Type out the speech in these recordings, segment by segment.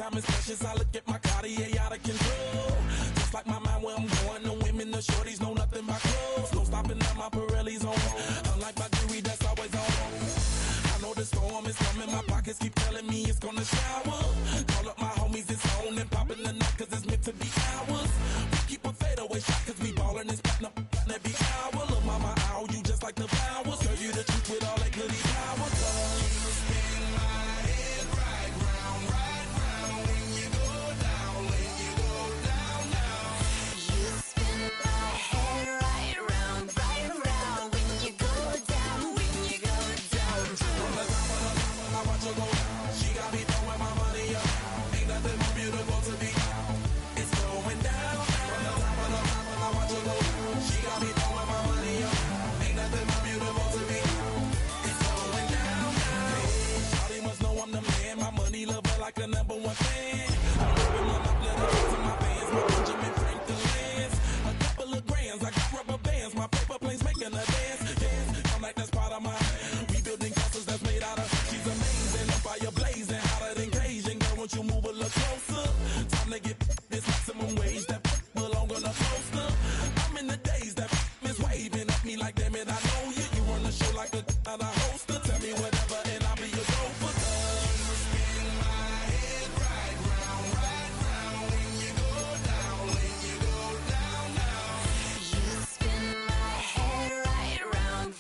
time is precious. I look at my Cartier out of control. Just like my mind where I'm going. The women, the shorties know nothing but clothes. No stopping at my Pirelli's on. Unlike my jewelry that's always on. I know the storm is coming. My pockets keep telling me it's gonna shower. Call up my homies, it's on and popping the night cause it's meant to be ours. We keep a fadeaway shot cause we ballin' and spittin' up every hour. Look mama, ow, you just like the flowers. Girl, you the truth with all that goody power. You spin my head right round when you go down, when you go down, down. You spin my head right round when you go down, when you go down. From the top of the top, I watch her go down. She got me throwing my money up. Ain't nothing more beautiful to be. It's going down. From the top of the top, I watch her go down. She got me throwing my money up. Ain't nothing more beautiful to be. It's going down, down. Hey, Shawty must know I'm the man. My money lover like a number one fan. I'm ripping my up, let her to my fans. My Benjamin Franklin lands. A couple of grands, I got rubber bands. My paper planes making a dance. Dance, I'm like that's part of my. We building castles that's made out of. She's amazing, the fire blazing, hotter than Cajun. Girl, won't you move a little closer? Time to get this maximum wage that belong on a poster. I'm in the days that is waving at me like damn it, I know you. You run the show like a hoster. Tell me whatever and I'll be your gopher. You spin my head right round when you go down, when you go down, down. You spin my head right round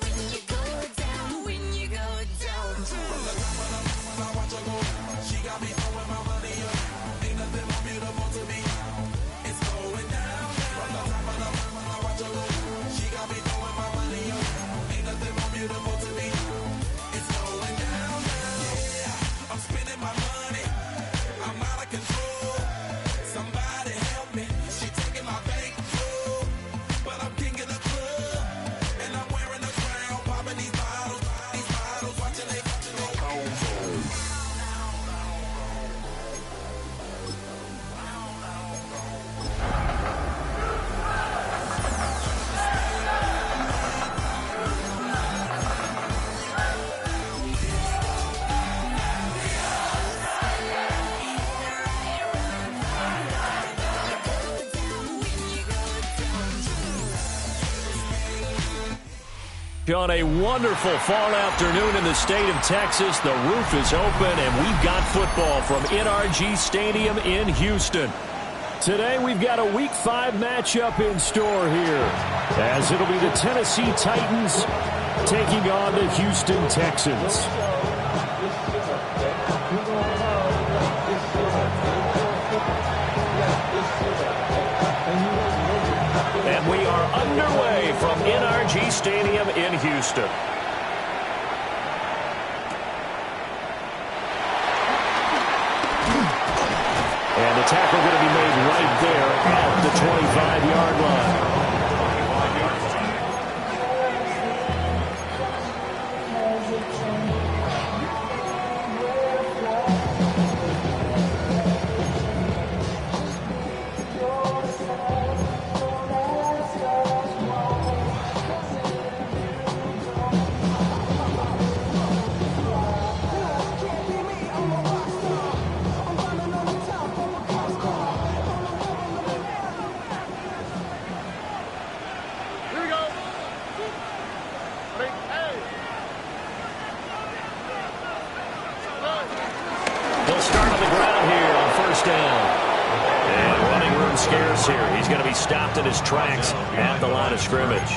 when you go down, when you go down. From the top of the mountain, I watch her go down. She got me throwing my money up. Ain't nothing more beautiful to be. It's going down. From the top of the mountain, I watch her go down. She got me throwing my money up. Ain't nothing more beautiful to be. It's going down, down. Yeah, I'm spending my money. I'm out of control. Somebody help me. She taking my bankroll, but I'm king of the club, and I'm wearing a crown, popping these bottles, watching they go. On a wonderful fall afternoon in the state of Texas, the roof is open and we've got football from NRG Stadium in Houston. Today we've got a Week 5 matchup in store here, as it'll be the Tennessee Titans taking on the Houston Texans. And we are underway from NRG Stadium in Houston. And the tackle going to be made right there at the 25-yard line. They'll start on the ground here on first down. And running room scarce here. He's going to be stopped in his tracks at the line of scrimmage.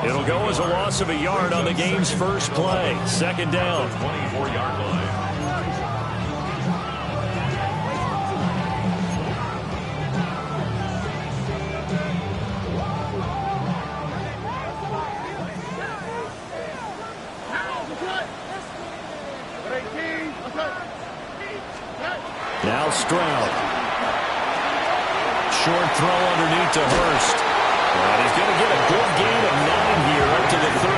It'll go as a loss of a yard on the game's first play. Second down. 24-yard line. Now Stroud. Short throw underneath to Hurst. And he's going to get a good gain of 9 here up to the 34.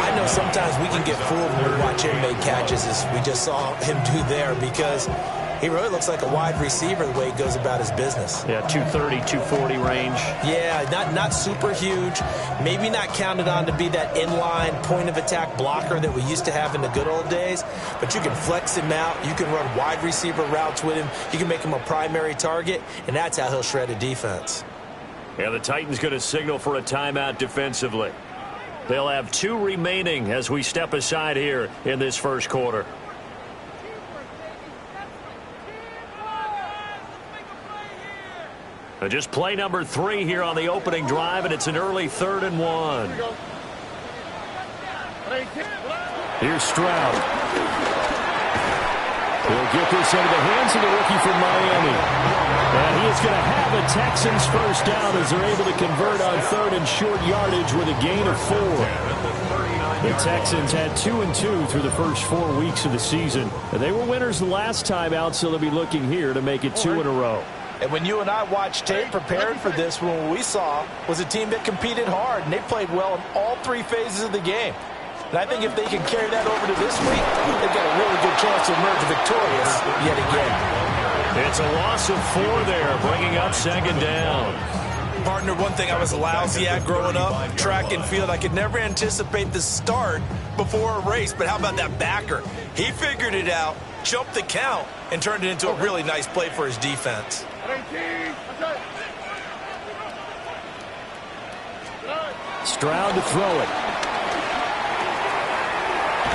I know sometimes we can get fooled when we watch him make catches, as we just saw him do there, because He really looks like a wide receiver the way he goes about his business. Yeah, 230, 240 range. Yeah, not super huge. Maybe not counted on to be that inline point-of-attack blocker that we used to have in the good old days. But you can flex him out. You can run wide receiver routes with him. You can make him a primary target, and that's how he'll shred a defense. Yeah, the Titans going to signal for a timeout defensively. They'll have 2 remaining as we step aside here in this first quarter. Just play number 3 here on the opening drive, and it's an early 3rd and 1. Here's Stroud. He'll get this into the hands of the rookie from Miami. And he is going to have a Texans first down as they're able to convert on 3rd and short yardage with a gain of 4. The Texans had 2-2 through the first 4 weeks of the season. They were winners the last time out, so they'll be looking here to make it 2 in a row. And when you and I watched tape preparing for this, what we saw was a team that competed hard, and they played well in all 3 phases of the game. And I think if they can carry that over to this week, they've got a really good chance to emerge victorious yet again. It's a loss of 4 there, bringing up 2nd down. Partner, one thing I was lousy at growing up, track and field, I could never anticipate the start before a race. But how about that backer? He figured it out, jumped the count, and turned it into a really nice play for his defense. Stroud to throw it.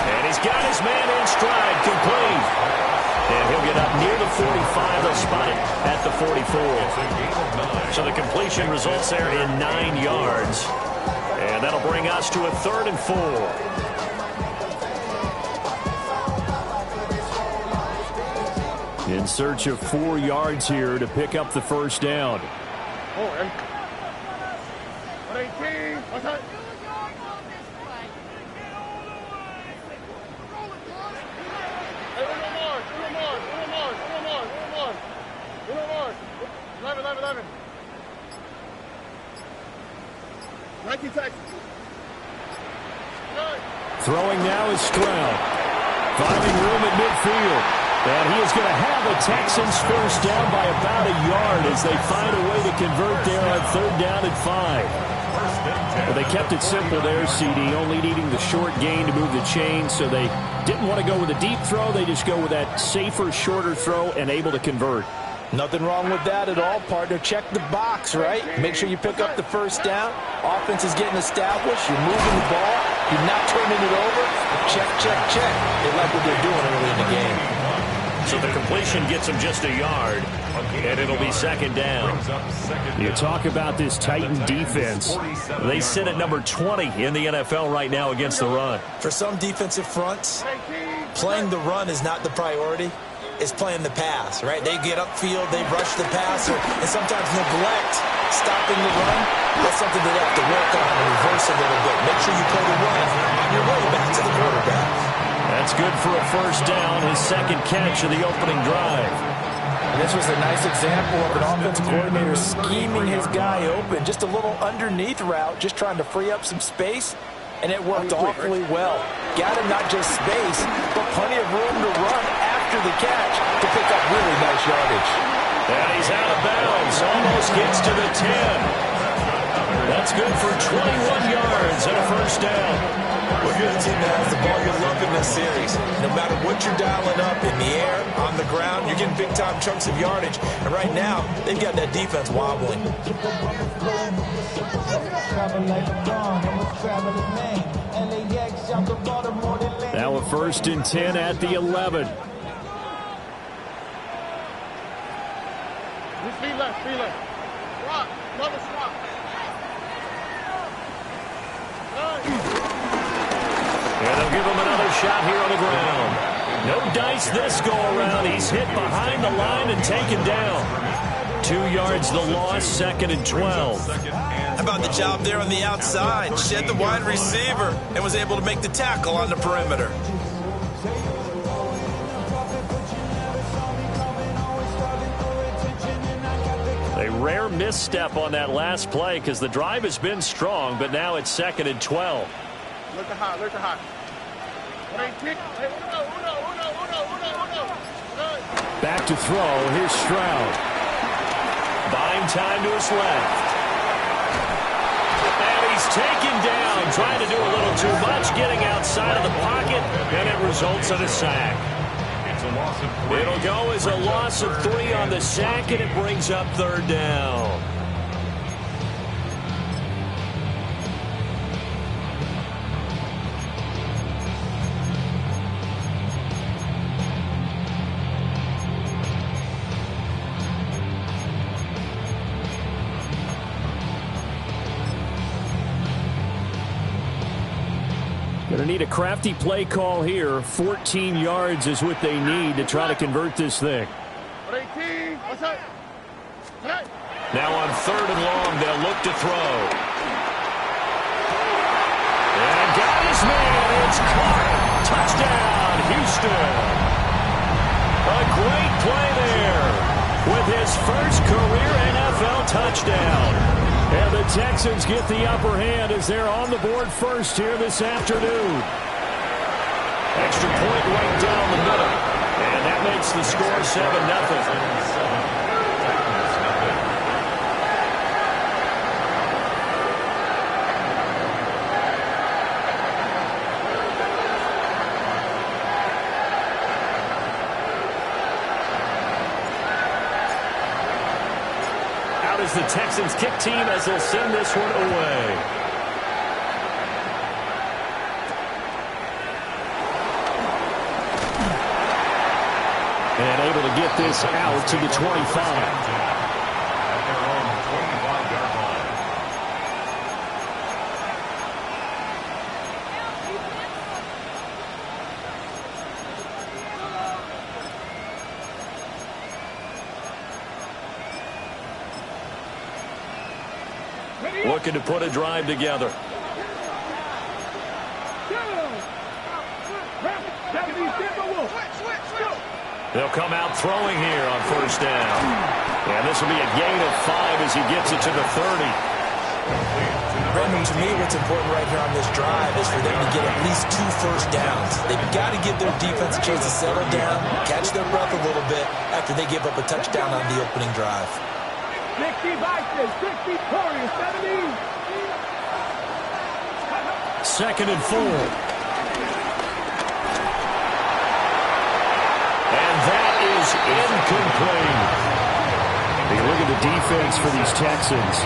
And he's got his man in stride, complete. And he'll get up near the 45. They'll spot it at the 44. So the completion results there in 9 yards. And that'll bring us to a 3rd and 4. In search of 4 yards here to pick up the first down. Throwing now is Stroud. Finding room at midfield. And he is going to have a Texans first down by about a yard as they find a way to convert there on 3rd down and 5. Well, they kept it simple there, CD, only needing the short gain to move the chain, so they didn't want to go with a deep throw. They just go with that safer, shorter throw and able to convert. Nothing wrong with that at all, partner. Check the box, right? Make sure you pick up the first down. Offense is getting established. You're moving the ball. You're not turning it over. Check, check, check. They like what they're doing early in the game. So the completion gets him just a yard, and it'll be 2nd down. You talk about this Titan defense. They sit at number 20 in the NFL right now against the run. For some defensive fronts, playing the run is not the priority. It's playing the pass, right? They get upfield, they rush the passer, and sometimes neglect stopping the run. That's something they have to work on and reverse a little bit. Make sure you play the run on your way back to the quarterback. That's good for a first down, his 2nd catch of the opening drive. And this was a nice example of an offensive coordinator scheming his guy open. Just a little underneath route, just trying to free up some space, and it worked awfully well. Got him not just space, but plenty of room to run after the catch to pick up really nice yardage. And he's out of bounds, almost gets to the 10. That's good for 21 yards and a first down. Well, you're the team that has the ball you're loving this series. No matter what you're dialing up in the air, on the ground, you're getting big-time chunks of yardage. And right now, they've got that defense wobbling. Now a 1st and 10 at the 11. Speed left. Rock, another swap. And they'll give him another shot here on the ground. No dice this go-around. He's hit behind the line and taken down. 2 yards the loss, 2nd and 12. How about the job there on the outside? Shed the wide receiver and was able to make the tackle on the perimeter. A rare misstep on that last play because the drive has been strong, but now it's 2nd and 12. Look at high. Back to throw. Here's Stroud. Buying time to his left. And he's taken down, trying to do a little too much, getting outside of the pocket, and it results in a sack. It'll go as a loss of 3 on the sack, and it brings up 3rd down. Going to need a crafty play call here. 14 yards is what they need to try to convert this thing. Now on 3rd and long, they'll look to throw. And got his man. It's caught. Touchdown, Houston. A great play there with his first career NFL touchdown. And the Texans get the upper hand as they're on the board first here this afternoon. Extra point right down the middle. And that makes the score 7-0. As the Texans kick team as they'll send this one away. And able to get this out to the 25. Looking to put a drive together. They'll come out throwing here on 1st down. And this will be a gain of 5 as he gets it to the 30. Brandon, to me, what's important right here on this drive is for them to get at least 2 first downs. They've got to give their defense a chance to settle down, catch their breath a little bit after they give up a touchdown on the opening drive. 60 Vikings, 60 Warriors, 70. 2nd and 4. And that is incomplete. You look at the defense for these Texans.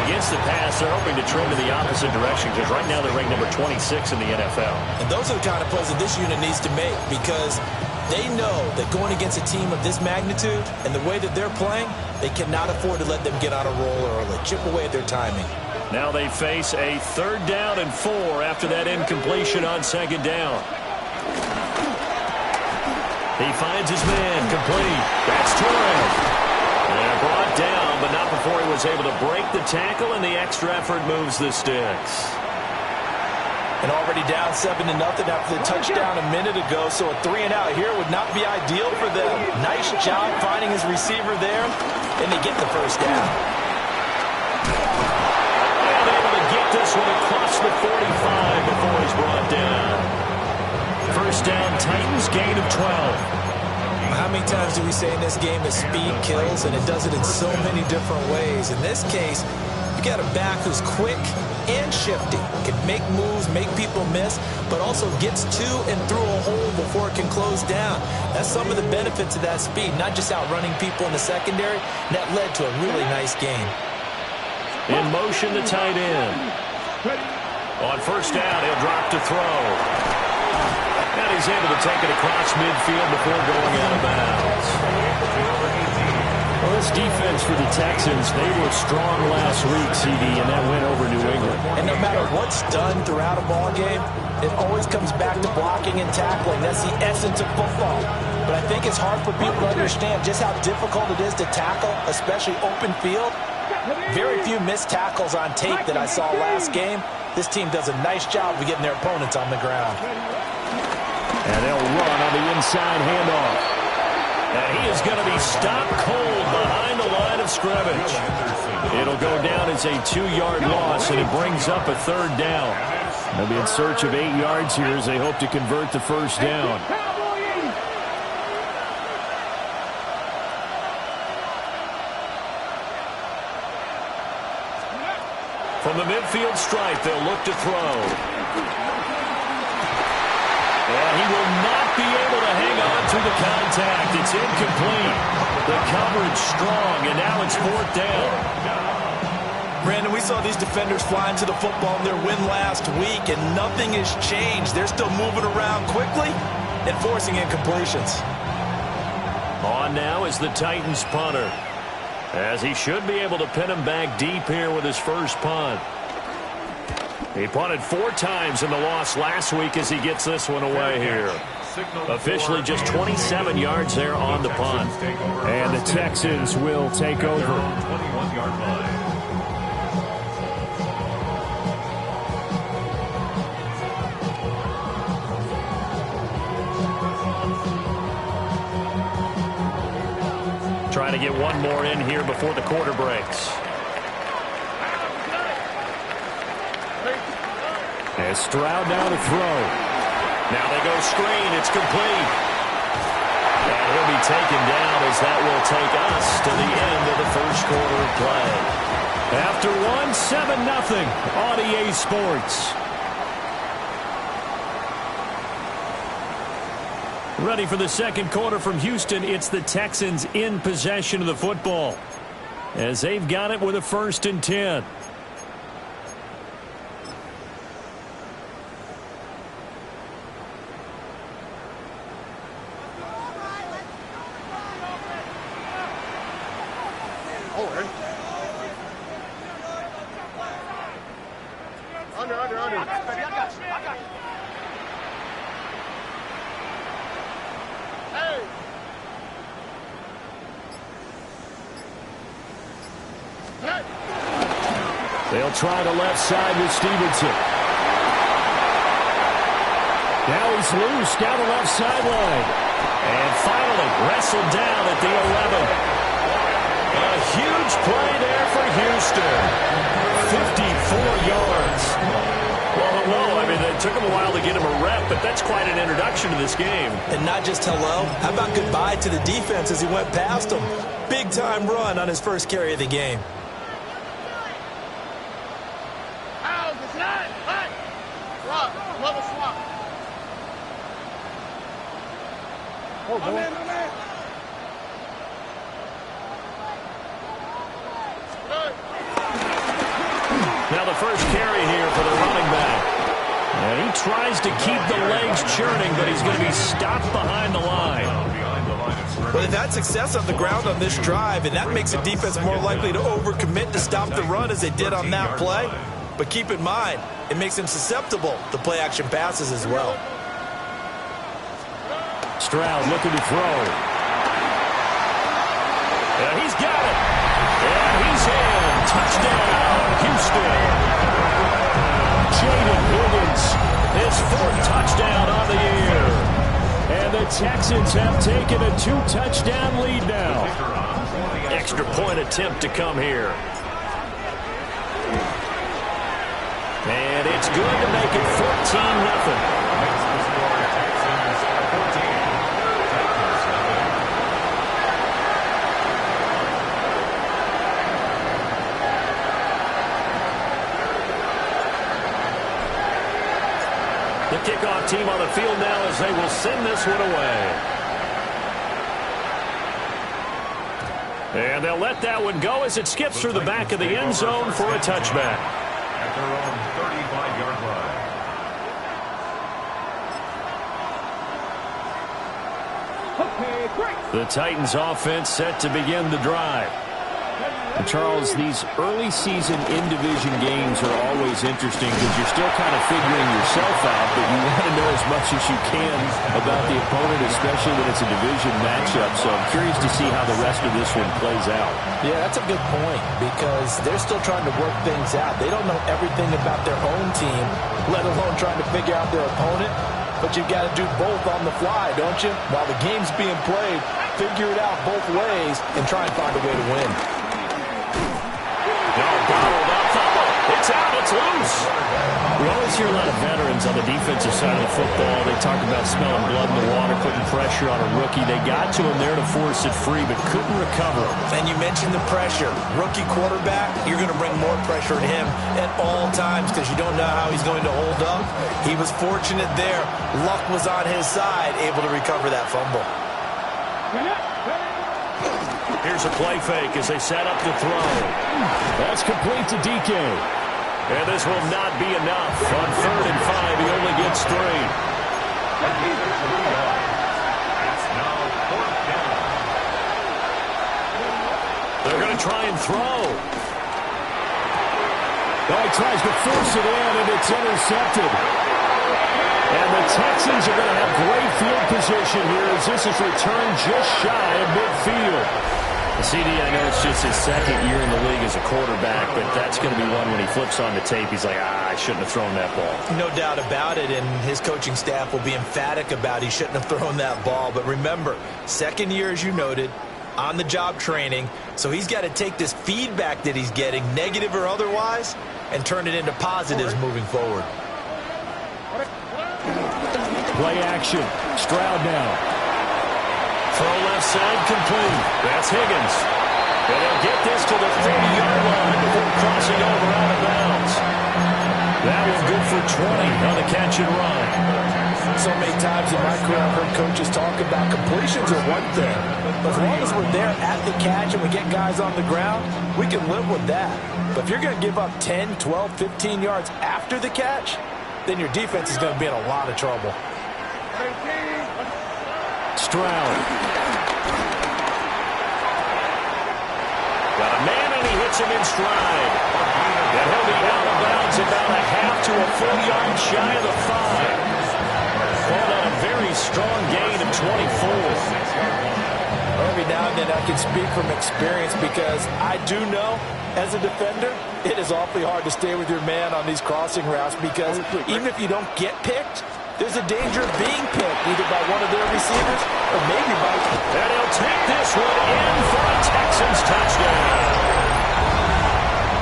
Against the pass, they're hoping to trend in the opposite direction because right now they're ranked number 26 in the NFL. And those are the kind of plays that this unit needs to make because they know that going against a team of this magnitude and the way that they're playing, they cannot afford to let them get on a roll early, chip away at their timing. Now they face a 3rd down and 4 after that incompletion on 2nd down. He finds his man, complete. That's Torres. And brought down, but not before he was able to break the tackle, and the extra effort moves the sticks. And already down 7-0 after the touchdown a minute ago, so a 3-and-out here would not be ideal for them. Nice job finding his receiver there, and they get the 1st down. And able to get this one across the 45 before he's brought down. 1st down, Titans, gain of 12. How many times do we say in this game that speed kills, and it does it in so many different ways. In this case, you got a back who's quick and shifty, can make moves, make people miss, but also gets to and through a hole before it can close down. That's some of the benefits of that speed, not just outrunning people in the secondary. That led to a really nice game. In motion, the tight end. On 1st down, he'll drop to throw. And he's able to take it across midfield before going out of bounds. Well, this defense for the Texans, they were strong last week, CD, and that went over New England. And no matter what's done throughout a ball game, it always comes back to blocking and tackling. That's the essence of football. But I think it's hard for people to understand just how difficult it is to tackle, especially open field. Very few missed tackles on tape that I saw last game. This team does a nice job of getting their opponents on the ground. And they'll run on the inside handoff. And he is going to be stopped cold behind the line of scrimmage. It'll go down as a 2-yard loss, and it brings up a 3rd down. They'll be in search of 8 yards here as they hope to convert the 1st down. From the midfield stripe, they'll look to throw. And he will not be able to hang on to the contact. It's incomplete. The coverage strong, and now it's 4th down. Brandon, we saw these defenders flying to the football in their win last week, and nothing has changed. They're still moving around quickly and forcing incompletions. On now is the Titans punter, as he should be able to pin him back deep here with his first punt. He punted 4 times in the loss last week as he gets this one away here. Officially just 27 yards there on the punt. And the Texans will take over. 21-yard line. Trying to get one more in here before the quarter breaks. As Stroud now to throw. Now they go screen. It's complete. And he'll be taken down as that will take us to the end of the first quarter of play. After 7-0 on EA Sports. Ready for the second quarter from Houston. It's the Texans in possession of the football, as they've got it with a 1st and 10. They'll try the left side with Stevenson. Now he's loose down the left sideline. And finally wrestled down at the 11. A huge play there for Houston. 54 yards. Well, hello. I mean, it took him a while to get him a rep, but that's quite an introduction to this game. And not just hello. How about goodbye to the defense as he went past him? Big-time run on his first carry of the game. Now the first carry here for the running back. And he tries to keep the legs churning, but he's going to be stopped behind the line. Well, they've had success on the ground on this drive, and that makes the defense more likely to overcommit to stop the run as they did on that play. But keep in mind, it makes them susceptible to play-action passes as well. Stroud looking to throw. Yeah, he's got it. And he's in. Touchdown, Houston. Jaden Higgins, his 4th touchdown on the year. And the Texans have taken a 2-touchdown lead now. Extra point attempt to come here. And it's good to make it 14-0. The kickoff team on the field now as they will send this one away. And they'll let that one go as it skips through the back of the end zone for a touchback. At their own 35-yard line. The Titans offense set to begin the drive. And Charles, these early season in-division games are always interesting because you're still kind of figuring yourself out, but you want to know as much as you can about the opponent, especially when it's a division matchup. So I'm curious to see how the rest of this one plays out. Yeah, that's a good point because they're still trying to work things out. They don't know everything about their own team, let alone trying to figure out their opponent. But you've got to do both on the fly, don't you? While the game's being played, figure it out both ways and try and find a way to win. Bottled up. It's It's out. It's loose. We always hear a lot of veterans on the defensive side of the football. They talk about smelling blood in the water, putting pressure on a rookie. They got to him there to force it free, but couldn't recover. And you mentioned the pressure. Rookie quarterback, you're going to bring more pressure at him at all times because you don't know how he's going to hold up. He was fortunate there. Luck was on his side, able to recover that fumble. Here's a play fake as they set up the throw. That's complete to DK. And this will not be enough. On 3rd and 5, he only gets 3. It's now 4th down. They're going to try and throw. Oh, he tries to force it in, and it's intercepted. And the Texans are going to have great field position here as this is returned just shy of midfield. CD, I know it's just his 2nd year in the league as a quarterback, but that's going to be one when he flips on the tape. He's like, I shouldn't have thrown that ball. No doubt about it, and his coaching staff will be emphatic about he shouldn't have thrown that ball. But remember, 2nd year, as you noted, on-the-job training, so he's got to take this feedback that he's getting, negative or otherwise, and turn it into positives moving forward. Play action. Stroud now. Throw left side complete. That's Higgins. And he'll get this to the 30-yard line before crossing over out of bounds. That one good for 20 on the catch and run. So many times in my career I've heard coaches talk about completions are one thing. But as long as we're there at the catch and we get guys on the ground, we can live with that. But if you're going to give up 10, 12, 15 yards after the catch, then your defense is going to be in a lot of trouble. Stroud. Got a man and he hits him in stride. And he'll be out of bounds about a half to a full yard shy of the 5. Called on a very strong gain of 24. Every now and then I can speak from experience because I do know as a defender it is awfully hard to stay with your man on these crossing routes because even if you don't get picked, there's a danger of being picked either by one of their receivers or maybe by... And he'll take this one in for a Texans touchdown.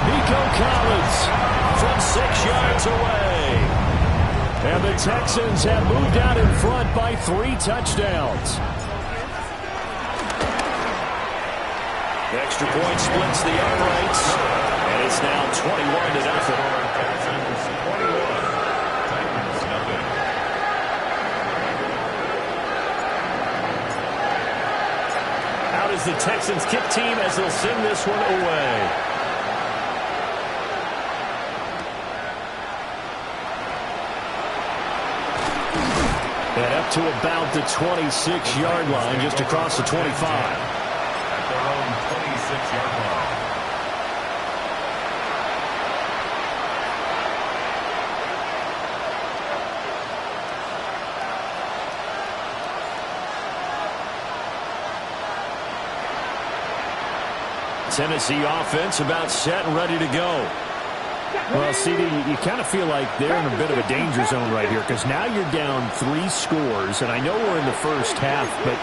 Nico Collins from 6 yards away. And the Texans have moved out in front by 3 touchdowns. The extra point splits the uprights. And it's now 21-0. Is the Texans kick team as they'll send this one away. And up to about the 26-yard line, just across the 25. At their own 26-yard line. Tennessee offense about set and ready to go. Well, CD, you kind of feel like they're in a bit of a danger zone right here because now you're down 3 scores, and I know we're in the first half, but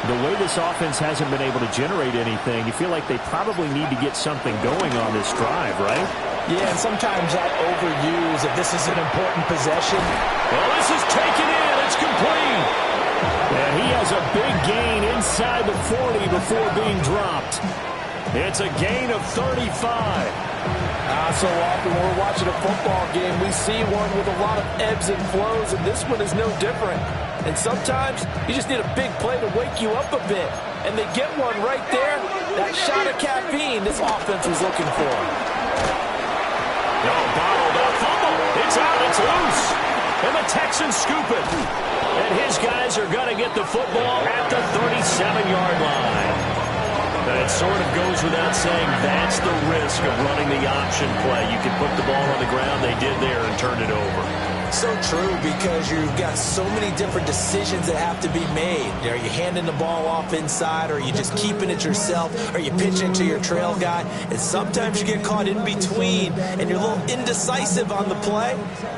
the way this offense hasn't been able to generate anything, you feel like they probably need to get something going on this drive, right? Yeah, and sometimes I overuse if this is an important possession. Well, this is taken in. It's complete. And he has a big gain inside the 40 before being dropped. It's a gain of 35. So often when we're watching a football game, we see one with a lot of ebbs and flows, and this one is no different. And sometimes you just need a big play to wake you up a bit. And they get one right there. That shot of caffeine this offense was looking for. No, bottled up fumble. It's out. It's loose. And the Texans scoop it. And his guys are going to get the football at the 37-yard line. And it sort of goes without saying that's the risk of running the option play. You can put the ball on the ground. They did there and turned it over. So true because you've got so many different decisions that have to be made. Are you handing the ball off inside, or are you just keeping it yourself? Are you pitching to your trail guy? And sometimes you get caught in between, and you're a little indecisive on the play,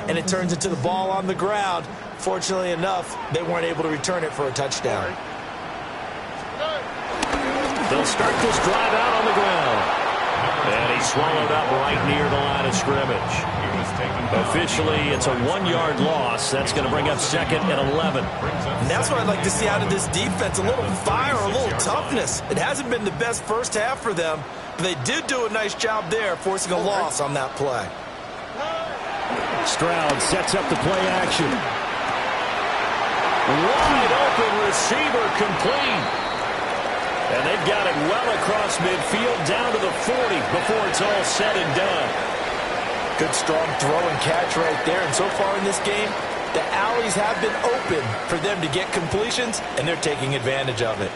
and it turns into the ball on the ground. Fortunately enough, they weren't able to return it for a touchdown. They'll start this drive out on the ground. And he's swallowed up right near the line of scrimmage. Officially, it's a 1-yard loss. That's going to bring up 2nd and 11. And that's what I'd like to see out of this defense, a little fire, a little toughness. It hasn't been the best first half for them, but they did do a nice job there, forcing a loss on that play. Stroud sets up the play action. Wide open receiver complete. And they've got it well across midfield down to the 40 before it's all said and done. Good strong throw and catch right there. And so far in this game, the alleys have been open for them to get completions, and they're taking advantage of it.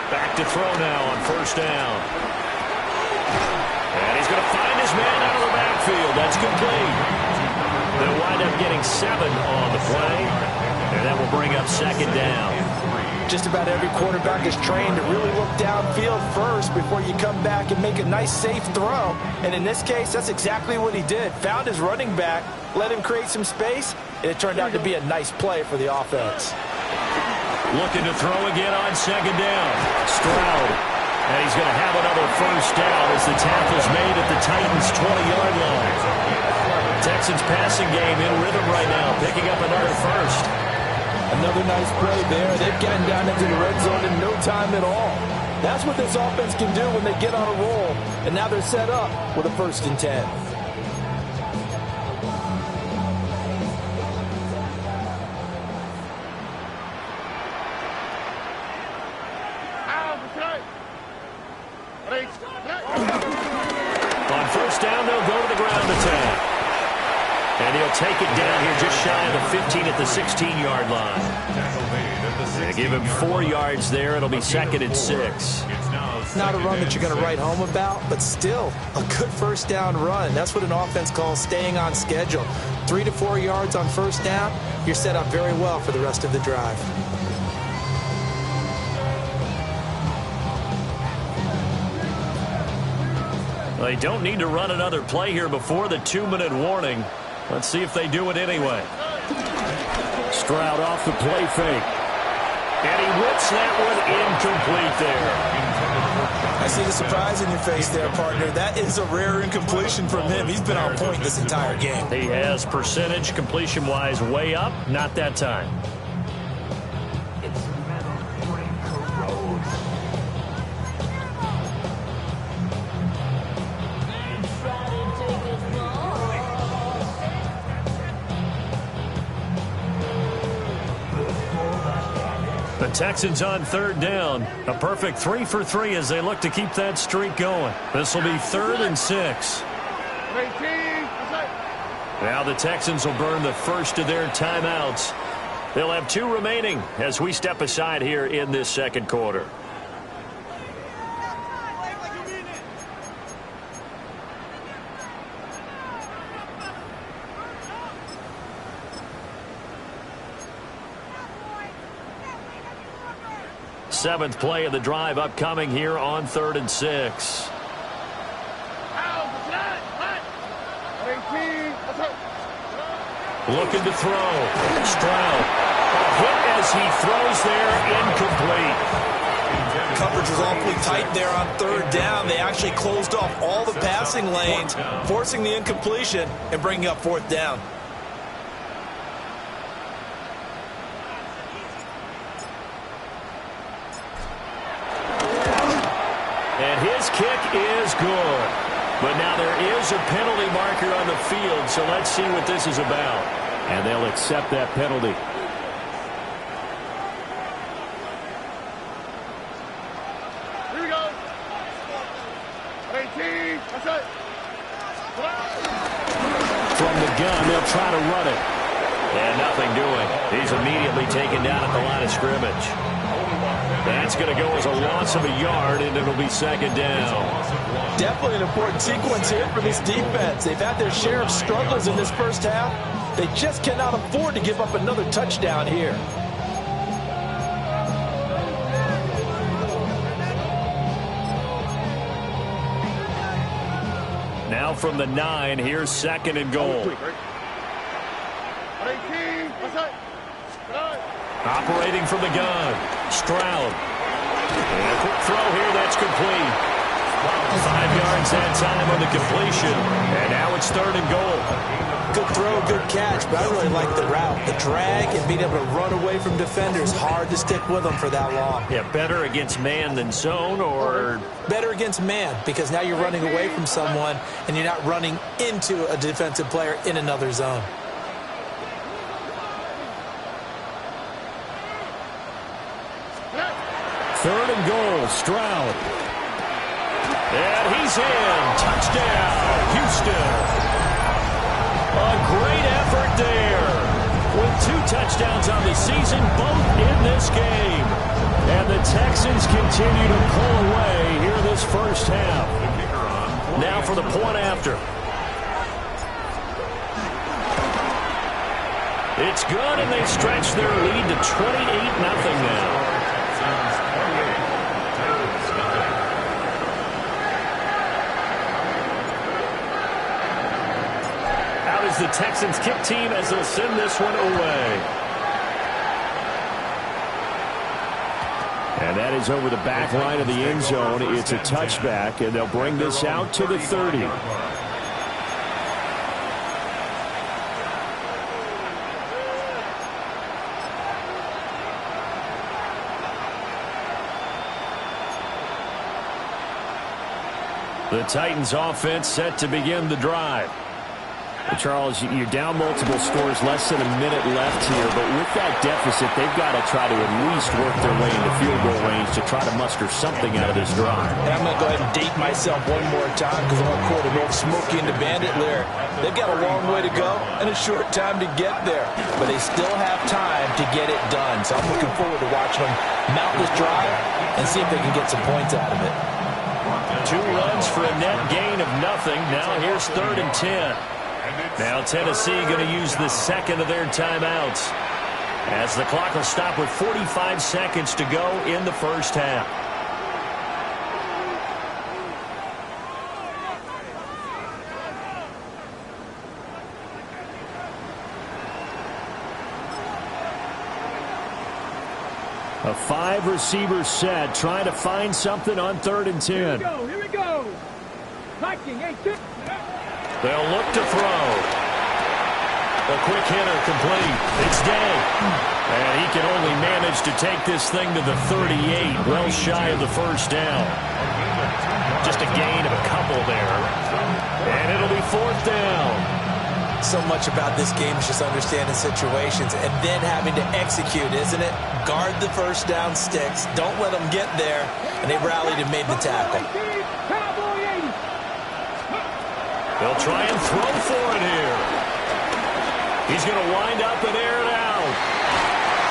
Back to throw now on first down. And he's going to find his man out of the backfield. That's complete. They'll wind up getting 7 on the play. And that will bring up 2nd down. Just about every quarterback is trained to really look downfield first before you come back and make a nice, safe throw. And in this case, that's exactly what he did. Found his running back, let him create some space, and it turned out to be a nice play for the offense. Looking to throw again on 2nd down. Stroud. And he's going to have another first down as the tackle's made at the Titans' 20-yard line. Texans passing game in rhythm right now, picking up another first. Another nice play there. They've gotten down into the red zone in no time at all. That's what this offense can do when they get on a roll. And now they're set up with a 1st and 10. On first down, they'll go to the ground attack. And he'll take it down here just shy of the 15 at the 16-yard line. They give him 4 yards there. It'll be 2nd and 6. Not a run that you're going to write home about, but still a good first down run. That's what an offense calls staying on schedule. 3 to 4 yards on first down, you're set up very well for the rest of the drive. They don't need to run another play here before the 2-minute warning. Let's see if they do it anyway. Stroud off the play fake. And he whips that one incomplete there. I see the surprise in your face there, partner. That is a rare incompletion from him. He's been on point this entire game. He has percentage completion-wise way up. Not that time. The Texans on 3rd down. A perfect 3 for 3 as they look to keep that streak going. This will be 3rd and 6. Now the Texans will burn the first of their timeouts. They'll have 2 remaining as we step aside here in this 2nd quarter. Seventh play of the drive upcoming here on 3rd and 6. Looking to throw. Stroud. A hit as he throws there, incomplete. Coverage was awfully tight there on 3rd down. They actually closed off all the passing lanes, forcing the incompletion and bringing up 4th down. And his kick is good. But now there is a penalty marker on the field, so let's see what this is about. And they'll accept that penalty. Here we go. 18. That's it. From the gun, they'll try to run it. And nothing doing. He's immediately taken down at the line of scrimmage. That's going to go as a loss of a yard, and it'll be 2nd down. Definitely an important sequence here for this defense. They've had their share of struggles in this first half. They just cannot afford to give up another touchdown here. Now from the 9, here's 2nd and goal. 18. That's it. Operating from the gun, Stroud. And a quick throw here, that's complete. 5 yards that time on the completion. And now it's 3rd and goal. Good throw, good catch, but I really like the route. The drag and being able to run away from defenders, hard to stick with them for that long. Yeah, better against man than zone, or? Better against man, because now you're running away from someone and you're not running into a defensive player in another zone. Third and goal, Stroud. And he's in. Touchdown, Houston. A great effort there. With 2 touchdowns on the season, both in this game. And the Texans continue to pull away here this first half. Now for the point after. It's good, and they stretch their lead to 28-0 now. The Texans kick team as they'll send this one away. And that is over the back line of the end zone. It's a touchback, and they'll bring this out to the 30. The Titans offense set to begin the drive. Charles, you're down multiple scores, less than a minute left here, but with that deficit, they've got to try to at least work their way into field goal range to try to muster something out of this drive. And I'm going to go ahead and date myself one more time because I want to quote an old Smokey and the Bandit lyric. They've got a long way to go and a short time to get there, but they still have time to get it done. So I'm looking forward to watching them mount this drive and see if they can get some points out of it. 2 runs for a net gain of nothing. Now here's 3rd and 10. Now Tennessee going to use the second of their timeouts as the clock will stop with 45 seconds to go in the first half. A 5-receiver set trying to find something on 3rd and 10. Here we go. Hiking, 8-6. They'll look to throw. A quick hitter complete. It's Day. And he can only manage to take this thing to the 38, well shy of the first down. Just a gain of a couple there. And it'll be 4th down. So much about this game is just understanding situations and then having to execute, isn't it? Guard the first down sticks. Don't let them get there. And they rallied and made the tackle. They'll try and throw for it here. He's going to wind up and air it out.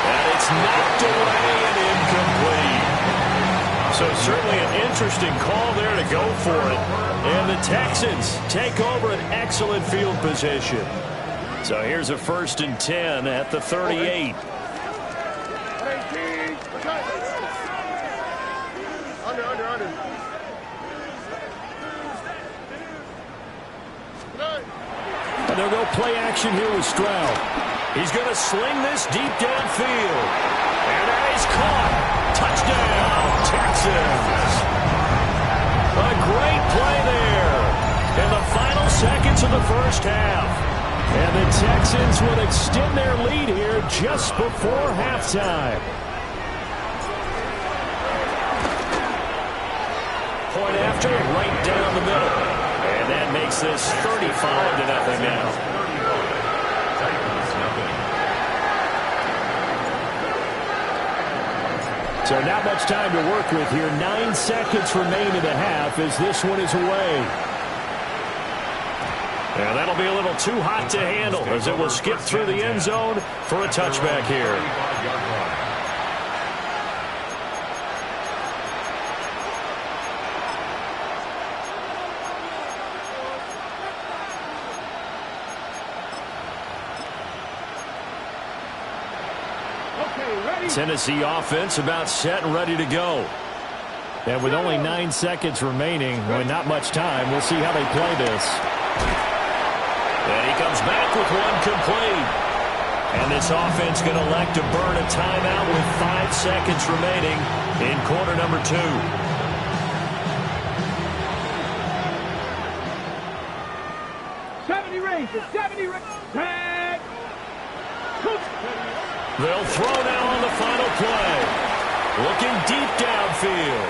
And it's knocked away and incomplete. So certainly an interesting call there to go for it. And the Texans take over an excellent field position. So here's a 1st and 10 at the 38. Under. And they'll go play action here with Stroud. He's going to sling this deep downfield. And that is caught. Touchdown, Texans. A great play there in the final seconds of the first half. And the Texans will extend their lead here just before halftime. Point after, right down the middle. And that makes this 35-0 now. So not much time to work with here. 9 seconds remain in the half as this one is away. And that'll be a little too hot to handle as it will skip through the end zone for a touchback here. Tennessee offense about set and ready to go. And with only 9 seconds remaining, with not much time, we'll see how they play this. And he comes back with one complete. And this offense going to elect to burn a timeout with 5 seconds remaining in quarter number 2. They'll throw now on the final play. Looking deep downfield.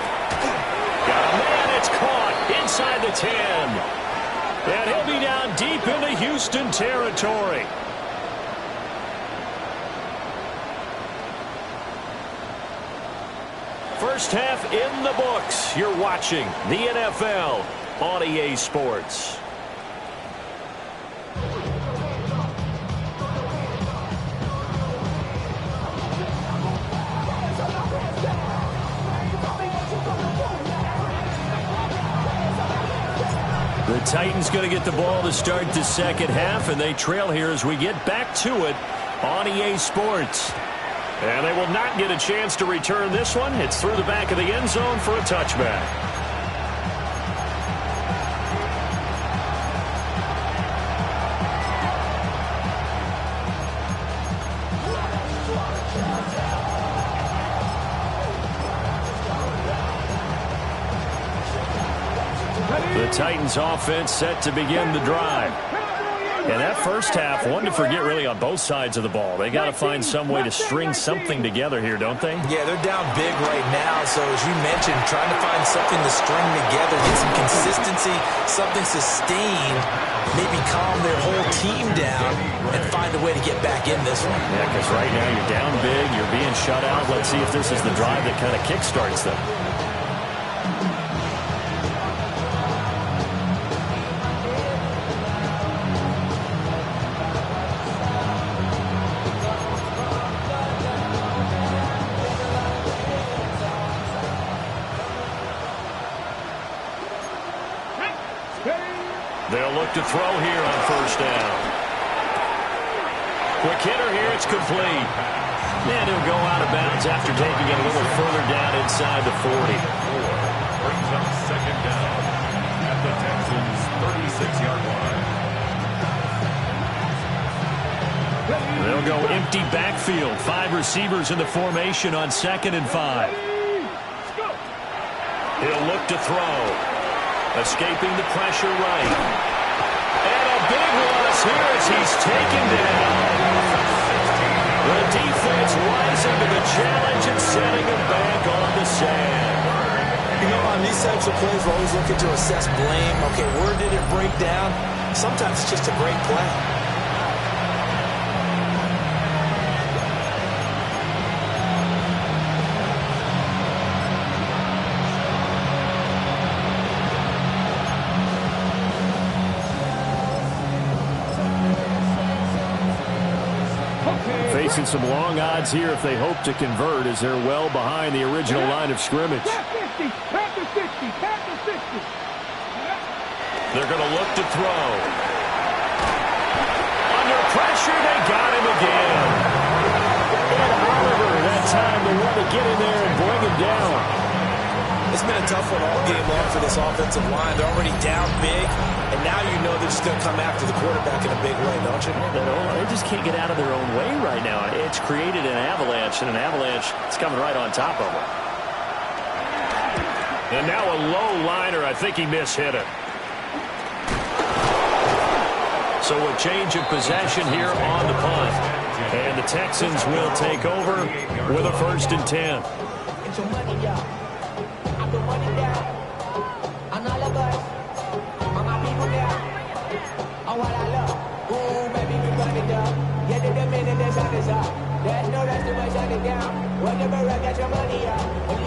Got a man, it's caught inside the 10. And he'll be down deep into Houston territory. First half in the books. You're watching the NFL on EA Sports. The Titans going to get the ball to start the second half, and they trail here as we get back to it on EA Sports. And they will not get a chance to return this one. It's through the back of the end zone for a touchback. The Titans offense set to begin the drive. And that first half, one to forget really on both sides of the ball. They got to find some way to string something together here, don't they? Yeah, they're down big right now. So as you mentioned, trying to find something to string together, get some consistency, something sustained, maybe calm their whole team down and find a way to get back in this one. Yeah, because right now you're down big, you're being shut out. Let's see if this is the drive that kind of kickstarts them. They'll look to throw here on first down. Quick hitter here, it's complete. And he'll go out of bounds after taking it a little further down inside the 40. Brings up second down at the Texans' 36-yard line. They'll go empty backfield. 5 receivers in the formation on 2nd and 5. He'll look to throw. Escaping the pressure right. And a big loss here as he's taken down. The defense rising to the challenge and setting him back on the sand. You know, on these types of plays, we're always looking to assess blame. Okay, where did it break down? Sometimes it's just a great play. Facing some long odds here if they hope to convert as they're well behind the original line of scrimmage. They're going to look to throw. Under pressure, they got him again. And Oliver, that time they want to get in there and bring him down. It's been a tough one all game long for this offensive line. They're already down big, and now you know they're just going to come after the quarterback in a big way, don't you? They just can't get out of their own way right now. It's created an avalanche, and an avalanche is coming right on top of them. And now a low liner. I think he mishit it. So a change of possession here on the punt. And the Texans will take over with a 1st and 10.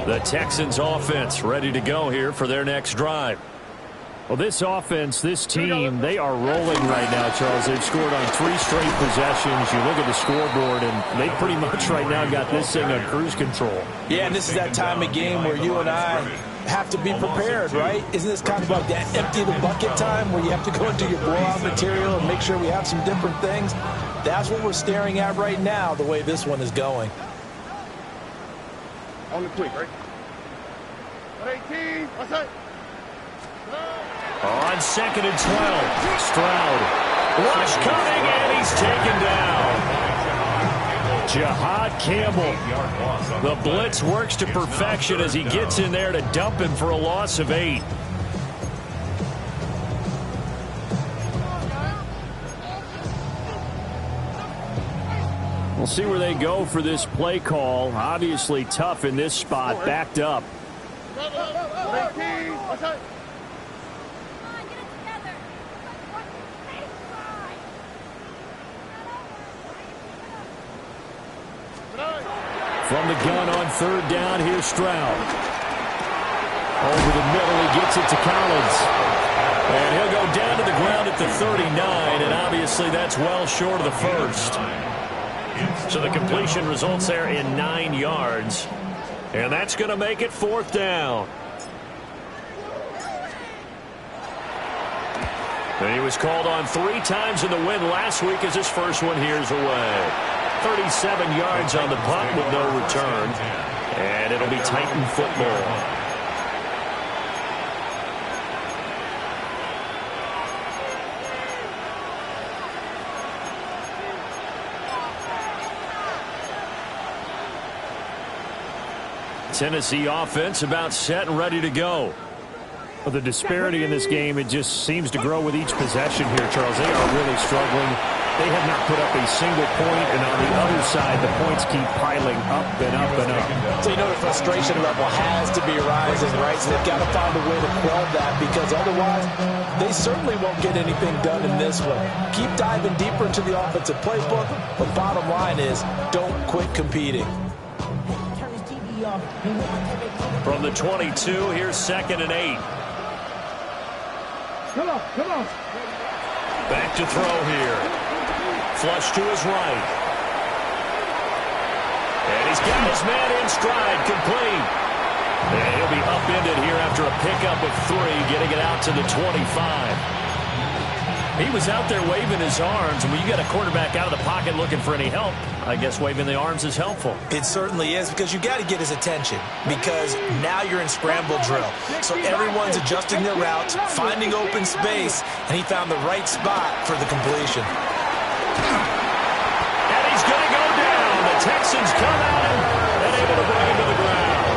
The Texans offense ready to go here for their next drive. Well, this offense, this team, they are rolling right now, Charles. They've scored on 3 straight possessions. You look at the scoreboard, and they pretty much right now got this thing on cruise control. Yeah, and this is that time of game where you and I have to be prepared, right? Isn't this kind of like that empty the bucket time where you have to go into your blowout material and make sure we have some different things? That's what we're staring at right now, the way this one is going. On the quick, right? 18, what's that? On 2nd and 12, Stroud. Rush coming, and he's taken down. Jihad Campbell. 8-yard loss on The play. blitz works to It's now perfection as he third gets down. in there to dump him for a loss of 8. We'll see where they go for this play call. Obviously tough in this spot, backed up. 18, what's up? From the gun on third down, here's Stroud. Over the middle, he gets it to Collins. And he'll go down to the ground at the 39, and obviously that's well short of the first. So the completion results there in 9 yards. And that's going to make it 4th down. And he was called on 3 times in the win last week as his first one here's away. 37 yards on the punt with no return. And it'll be Titan football. Tennessee offense about set and ready to go. Well, the disparity in this game, it just seems to grow with each possession here, Charles. They are really struggling. They have not put up a single point, and on the other side, the points keep piling up and up and up. So you know the frustration level has to be rising, right? So they've got to find a way to quell that, because otherwise they certainly won't get anything done in this one. Keep diving deeper into the offensive playbook, but bottom line is don't quit competing. From the 22, here's 2nd and 8. Come on, come on. Back to throw here. Flush to his right. And he's got his man in stride, complete. And he'll be upended here after a pickup of 3, getting it out to the 25. He was out there waving his arms, and when you got a quarterback out of the pocket looking for any help, I guess waving the arms is helpful. It certainly is, because you got to get his attention, because now you're in scramble drill. So everyone's adjusting their routes, finding open space, and he found the right spot for the completion. And he's going to go down. The Texans come at him and able to bring him to the ground.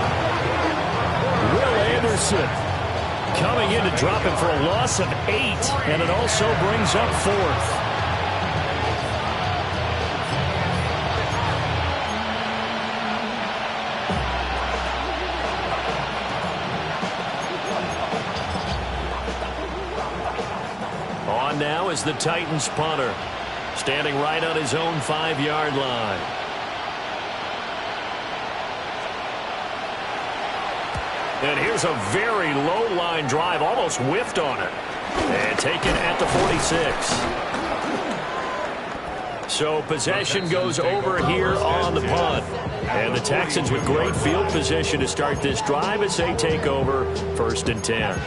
Will Anderson coming in to drop him for a loss of 8, and it also brings up 4th. On now is the Titans punter, standing right on his own 5-yard line. And here's a very low line drive, almost whiffed on it. And taken at the 46. So possession goes over here on the punt. And the Texans with great field position to start this drive as they take over 1st and 10.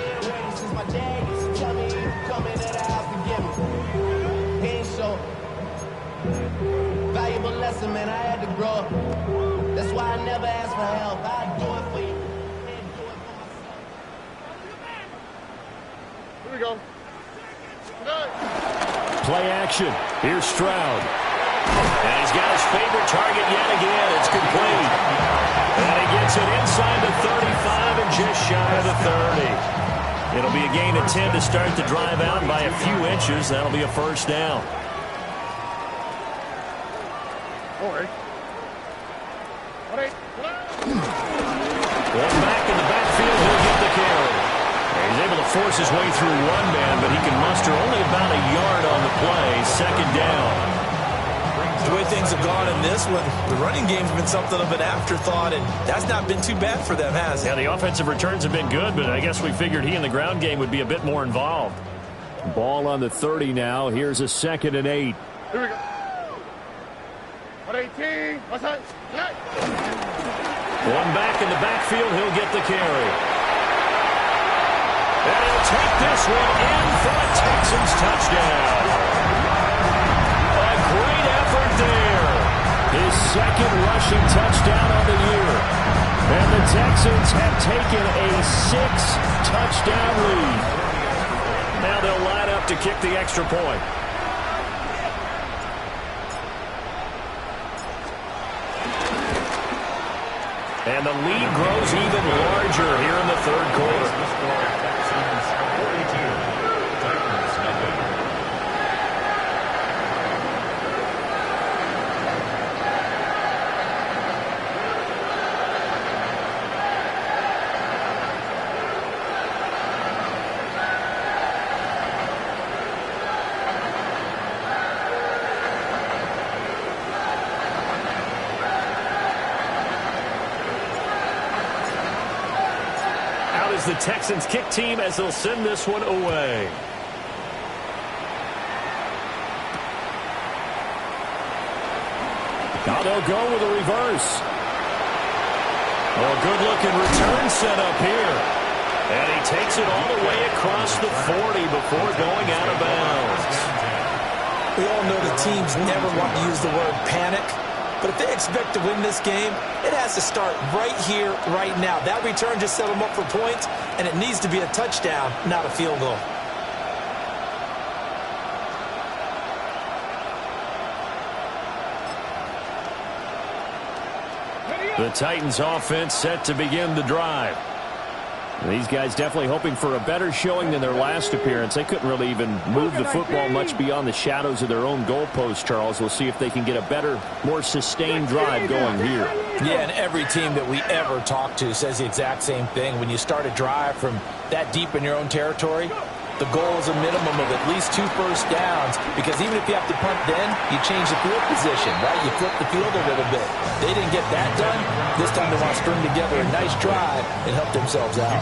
Valuable lesson, man. I had to grow up. That's why I never ask for help. I do it for you. Here we go. Play action. Here's Stroud. And he's got his favorite target yet again. It's complete. And he gets it inside the 35 and just shy of the 30. It'll be a gain of 10 to start the drive out by a few inches. That'll be a 1st down. One back in the backfield, he'll get the carry. He's able to force his way through one man, but he can muster only about a yard on the play. 2nd down. The way things have gone in this one, the running game's been something of an afterthought, and that's not been too bad for them, has it? Yeah, the offensive returns have been good, but I guess we figured he in the ground game would be a bit more involved. Ball on the 30 now. Here's a 2nd and 8. Here we go. 118, what's that? One back in the backfield, he'll get the carry. And he'll take this one in for a Texans touchdown. A great effort there. His 2nd rushing touchdown on the year. And the Texans have taken a 6-touchdown lead. Now they'll line up to kick the extra point. And the lead grows even larger here in the third quarter. Texans 42, Titans nothing. The Texans kick team as they'll send this one away. Now they'll go with a reverse. Oh, good-looking return set up here. And he takes it all the way across the 40 before going out of bounds. We all know the teams never want to use the word panic. But if they expect to win this game, it has to start right here, right now. That return just set them up for points, and it needs to be a touchdown, not a field goal. The Titans offense set to begin the drive. These guys definitely hoping for a better showing than their last appearance. They couldn't really even move the football much beyond the shadows of their own goalpost, Charles. We'll see if they can get a better, more sustained drive going here. Yeah, and every team that we ever talk to says the exact same thing. When you start a drive from that deep in your own territory, the goal is a minimum of at least 2 first downs, because even if you have to punt then, you change the field position, right? You flip the field a little bit. They didn't get that done. This time they want to string together a nice drive and help themselves out.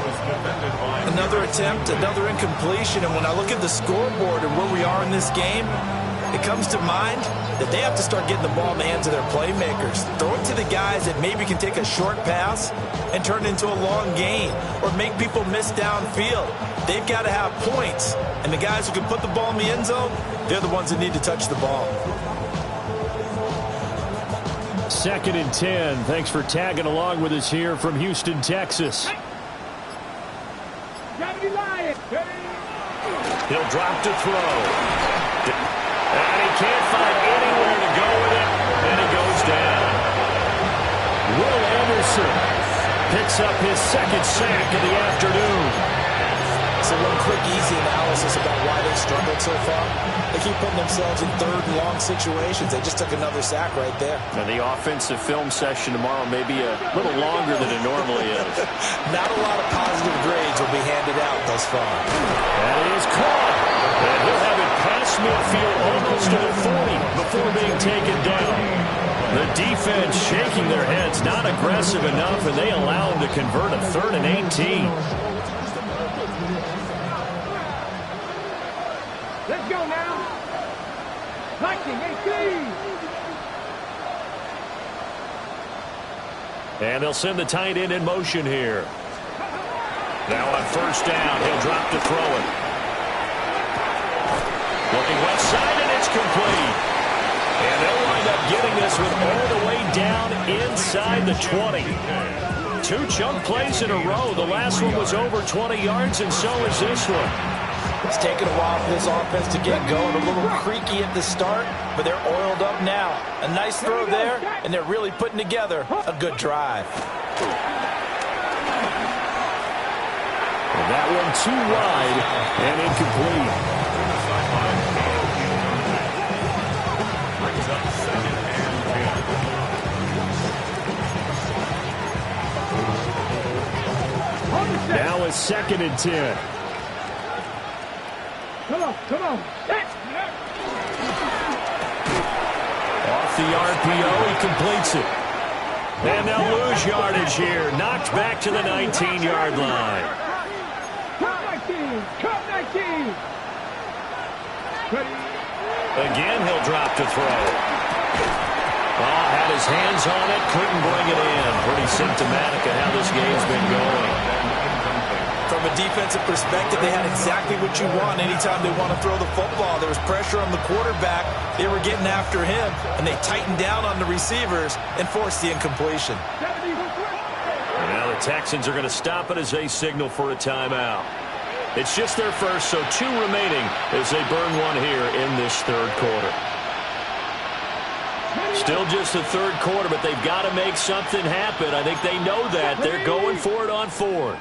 Another attempt, another incompletion, and when I look at the scoreboard and where we are in this game, it comes to mind that they have to start getting the ball in the hands of their playmakers. Throw it to the guys that maybe can take a short pass and turn it into a long gain or make people miss downfield. They've got to have points, and the guys who can put the ball in the end zone, they're the ones that need to touch the ball. 2nd and 10. Thanks for tagging along with us here from Houston, Texas. He'll drop to throw. And he can't find anywhere to go with it, and he goes down. Will Anderson picks up his 2nd sack of the afternoon. So one quick, easy analysis about why they struggled so far. They keep putting themselves in 3rd and long situations. They just took another sack right there. And the offensive film session tomorrow may be a little longer than it normally is. Not a lot of positive grades will be handed out thus far. And he is caught. And he'll have it past midfield almost to the 40 before being taken down. The defense shaking their heads, not aggressive enough, and they allow him to convert a 3rd and 18. Let's go now. Lightning 18. And they'll send the tight end in motion here. Now on 1st down, he'll drop to throw it. Looking left side, and it's complete. And they'll wind up getting this one all the way down inside the 20. 2 chunk plays in a row. The last one was over 20 yards, and so is this one. It's taken a while for this offense to get going. A little creaky at the start, but they're oiled up now. A nice throw there, and they're really putting together a good drive. And that one too wide and incomplete. Brings up 2nd and 10. Now it's 2nd and 10. Come on, come on. Off the RPO, he completes it. And they'll lose yardage here. Knocked back to the 19-yard line. Come 19, come 19. Again, he'll drop to throw. Oh, had his hands on it, couldn't bring it in. Pretty symptomatic of how this game's been going. From a defensive perspective, they had exactly what you want anytime they want to throw the football. There was pressure on the quarterback. They were getting after him, and they tightened down on the receivers and forced the incompletion. And now the Texans are going to stop it as they signal for a timeout. It's just their first, so 2 remaining as they burn one here in this 3rd quarter. Still just the third quarter, but they've got to make something happen. I think they know that. They're going for it on fourth.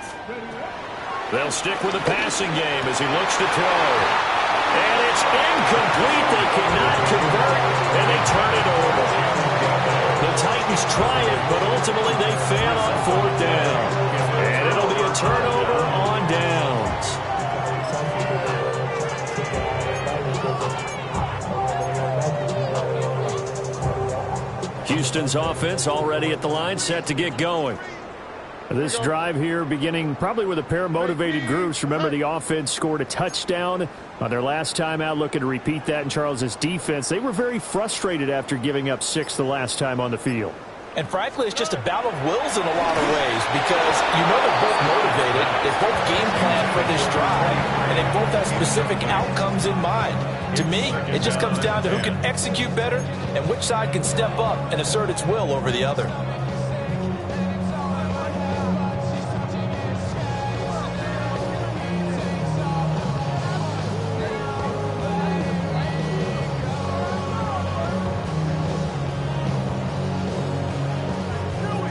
They'll stick with the passing game as he looks to throw. And it's incomplete. They cannot convert, and they turn it over. The Titans try it, but ultimately they fail on fourth down. And it'll be a turnover on downs. Houston's offense already at the line, set to get going. This drive here beginning probably with a pair of motivated groups. Remember, the offense scored a touchdown on their last time out, looking to repeat that in Charles's defense. They were very frustrated after giving up 6 the last time on the field. And frankly, it's just a battle of wills in a lot of ways because you know they're both motivated. They both game plan for this drive, and they both have specific outcomes in mind. To me, it just comes down to who can execute better and which side can step up and assert its will over the other.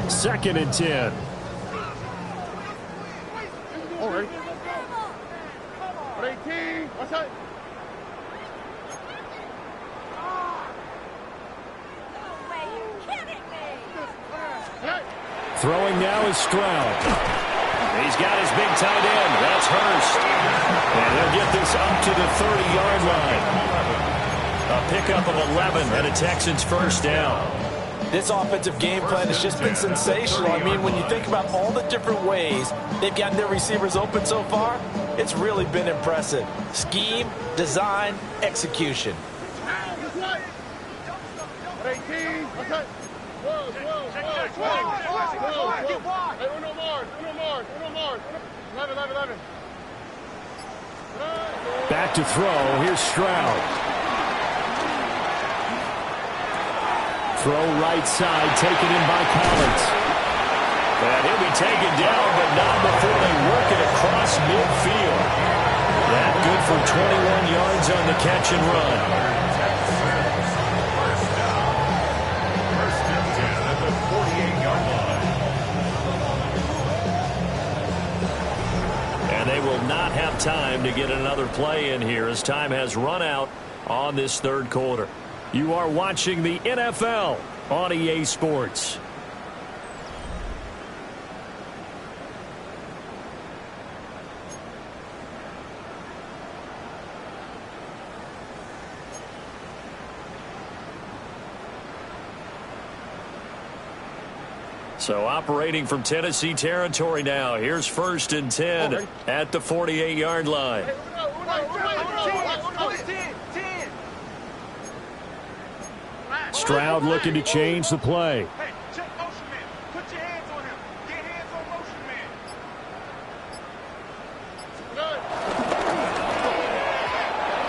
Second and 10. All right. 18. What's that? Throwing now is Stroud. He's got his big tight end. That's Hurst. And he'll get this up to the 30-yard line. A pickup of 11 and a Texans first down. This offensive game plan has just been sensational. I mean, when you think about all the different ways they've gotten their receivers open so far, it's really been impressive. Scheme, design, execution. 18. What's that? Whoa. Hey, uno more. 11. Back to throw. Here's Stroud. Throw right side, taken in by Collins. And he'll be taken down, but not before they work it across midfield. That good for 21 yards on the catch and run. First and 10 at the 48-yard line. And they will not have time to get another play in here as time has run out on this third quarter. You are watching the NFL on EA Sports. So operating from Tennessee territory now. Here's first and 10 at the 48-yard line. Stroud looking to change the play. Hey, check motion man. Put your hands on him. Get hands on motion man.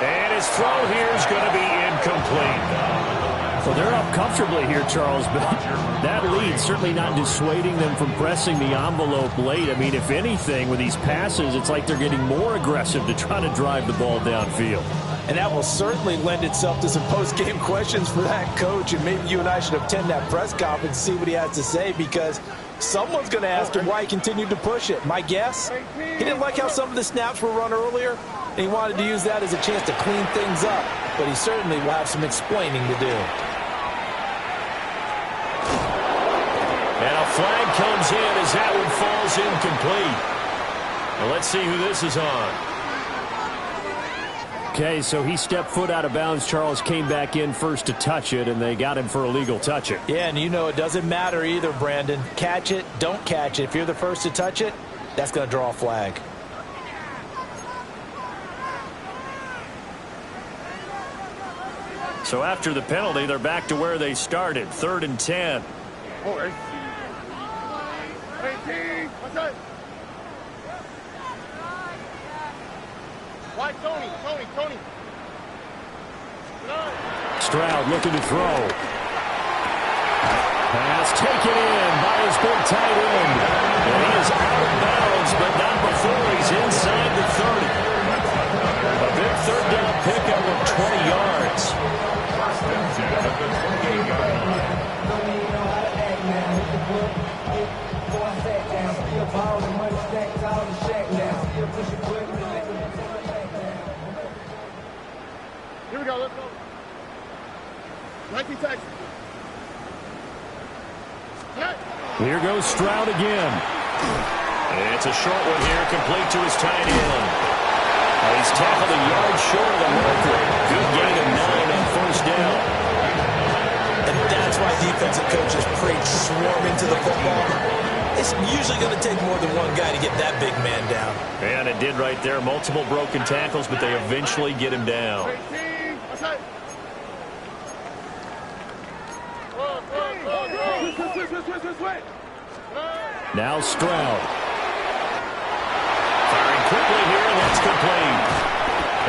And his throw here is going to be incomplete. So they're up comfortably here, Charles, but that lead certainly not dissuading them from pressing the envelope late. I mean, if anything, with these passes, it's like they're getting more aggressive to try to drive the ball downfield. And that will certainly lend itself to some post-game questions for that coach, and maybe you and I should attend that press conference and see what he has to say, because someone's going to ask him why he continued to push it. My guess, he didn't like how some of the snaps were run earlier, and he wanted to use that as a chance to clean things up, but he certainly will have some explaining to do. And a flag comes in as that one falls incomplete. Well, let's see who this is on. Okay, so he stepped foot out of bounds. Charles came back in first to touch it, and they got him for a legal touching. Yeah, and you know it doesn't matter either, Brandon. Catch it, don't catch it. If you're the first to touch it, that's going to draw a flag. So after the penalty, they're back to where they started. 3rd and 10. 18. What's that? Why, Tony? Stroud looking to throw. Pass taken in by his big tight end. And he is out of bounds, but not before he's inside the 30. A big third down pickup of 20 yards. First and 10 at the 28-yard line. Nike Texas. Here goes Stroud again. It's a short one here, complete to his tight end. He's tackled a yard short of the marker. Good gain of 9 on first down. And that's why defensive coaches preach swarm into the football. It's usually going to take more than one guy to get that big man down. And it did right there. Multiple broken tackles, but they eventually get him down. 18. What's that? Now Stroud. Firing quickly here, and that's complete.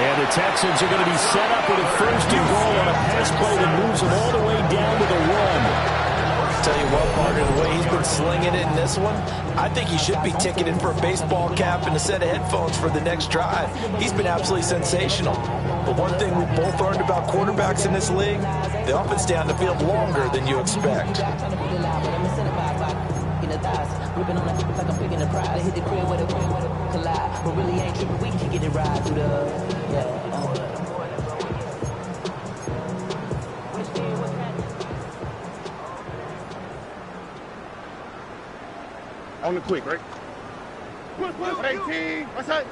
And the Texans are going to be set up with a first and goal on a pass play that moves them all the way down to the run. Tell you what, partner, the way he's been slinging it in this one, I think he should be ticketed for a baseball cap and a set of headphones for the next drive. He's been absolutely sensational. But one thing we both learned about quarterbacks in this league, they often stay on the field longer than you expect. On the quick, right? 18. What's that?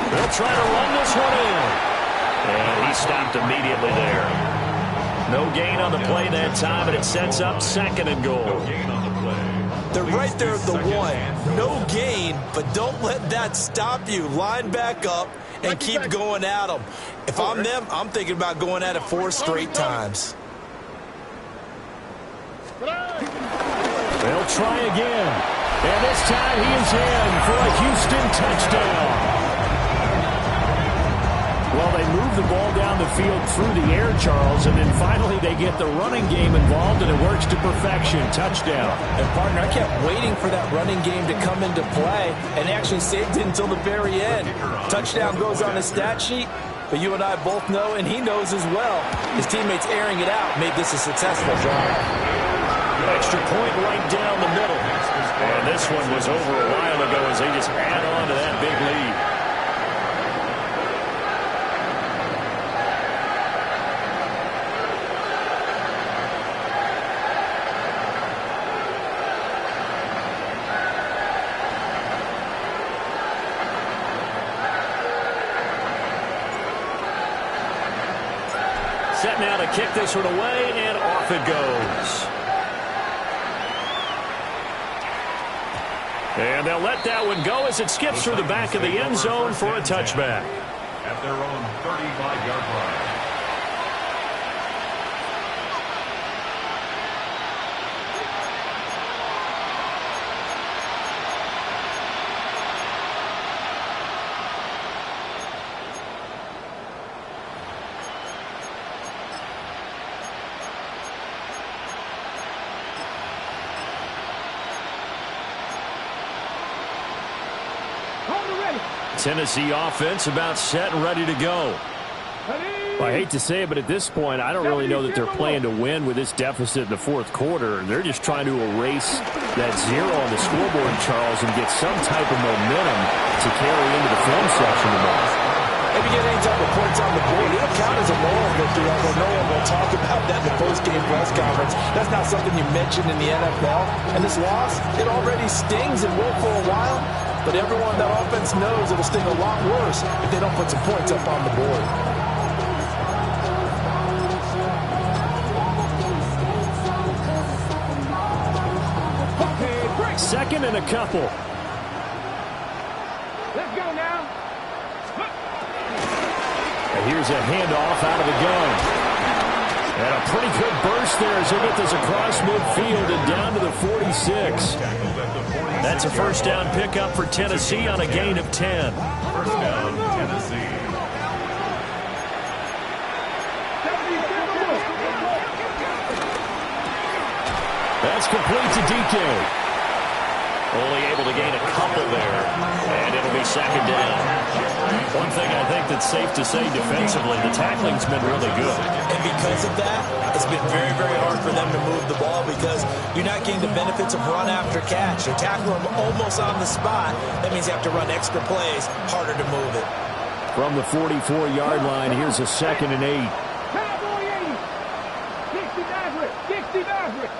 They'll try to run this one in. And he stopped immediately there. No gain on the play that time, and it sets up second and goal. They're right there at the one. No gain, but don't let that stop you. Line back up and keep going at them. If I'm them, I'm thinking about going at it 4 straight times. They'll try again. And this time he is in for a Houston touchdown. Well, they move the ball down the field through the air, Charles, and then finally they get the running game involved, and it works to perfection. Touchdown. And, partner, I kept waiting for that running game to come into play, and actually saved it until the very end. Touchdown goes on his stat sheet, but you and I both know, and he knows as well, his teammates airing it out made this a successful drive. Extra point right down the middle. And this one was over a while ago as they just add on to that big lead. Set now to kick this one away, and off it goes. And they'll let that one go as it skips through the back of the end zone for a touchback. At their own 35-yard line. Tennessee offense about set and ready to go. Well, I hate to say it, but at this point, I don't really know that they're playing to win with this deficit in the fourth quarter. They're just trying to erase that 0 on the scoreboard, Charles, and get some type of momentum to carry into the film section tomorrow. Maybe get any type of points on the board. It'll count as a moral victory, although no one will talk about that in the post-game press conference. That's not something you mentioned in the NFL. And this loss, it already stings and will for a while. But everyone that offense knows it'll sting a lot worse if they don't put some points up on the board. Second and a couple. Let's go now. And here's a handoff out of the gun. And a pretty good burst there as they get this across midfield and down to the 46. That's a first down pickup for Tennessee on a gain of 10. First down, Tennessee. That's complete to DK. Only able to gain a couple there, and it'll be second down. One thing I think that's safe to say defensively, the tackling's been really good. And because of that, it's been very, very hard for them to move the ball because you're not getting the benefits of run after catch. You're tackling them almost on the spot. That means you have to run extra plays, harder to move it. From the 44-yard line, here's a 2nd and 8. Cowboy 80. 60 Maverick. 60 Maverick.